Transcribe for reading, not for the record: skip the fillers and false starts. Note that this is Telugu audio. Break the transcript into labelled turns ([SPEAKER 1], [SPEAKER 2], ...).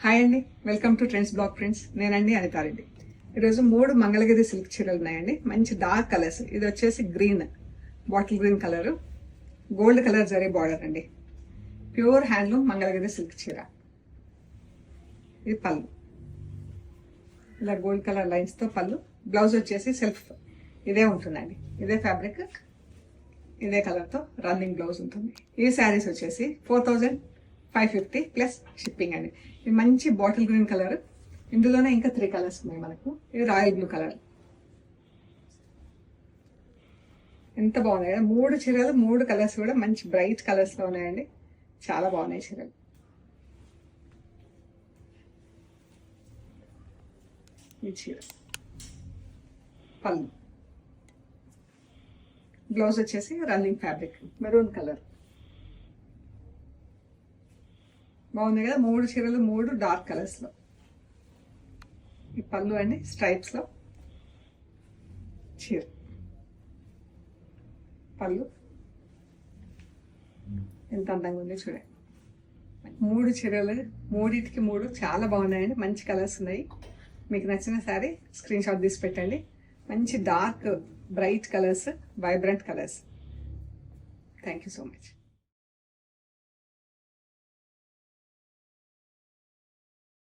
[SPEAKER 1] హాయ్ అండి, welcome to trends blog friends. నేనండి అనితారెడ్డి. ఈరోజు 3 మంగళగిరి సిల్క్ చీరలు ఉన్నాయండి. మంచి డార్క్ కలర్స్. ఇది వచ్చేసి green, bottle green colour, gold colour zari border అండి. ప్యూర్ హ్యాండ్లూమ్ మంగళగిరి సిల్క్ చీర. ఇది పళ్ళు, ఇలా గోల్డ్ కలర్ లైన్స్తో పళ్ళు. బ్లౌజ్ వచ్చేసి సెల్ఫ్ ఇదే ఉంటుందండి. ఇదే ఫ్యాబ్రిక్, ఇదే కలర్తో రన్నింగ్ బ్లౌజ్ ఉంటుంది. ఈ శారీస్ వచ్చేసి 4550 ప్లస్ షిప్పింగ్ అండి. ఇది మంచి బాటిల్ గ్రీన్ కలర్. ఇందులోనే ఇంకా 3 కలర్స్ ఉన్నాయి మనకు. ఇది రాయల్ బ్లూ కలర్. ఎంత బాగున్నాయి కదా, 3 చీరలు 3 కలర్స్ కూడా మంచి బ్రైట్ కలర్స్ లో ఉన్నాయండి. చాలా బాగున్నాయి చీరలు. ఈ చీర పళ్ళు, బ్లౌజ్ వచ్చేసి రన్నింగ్ ఫ్యాబ్రిక్ మెరూన్ కలర్. బాగుంది కదా, 3 చీరలు 3 డార్క్ కలర్స్ లో. ఈ పళ్ళు అండి, స్ట్రైప్స్ లో చీర. పళ్ళు ఎంత అందంగా ఉంది చూడండి. 3 చీరలు, 3టికి 3 చాలా బాగున్నాయండి. మంచి కలర్స్ ఉన్నాయి. మీకు నచ్చిన శారీ స్క్రీన్ షాట్ తీసి పెట్టండి. మంచి dark bright colours, vibrant colours. Thank you so much.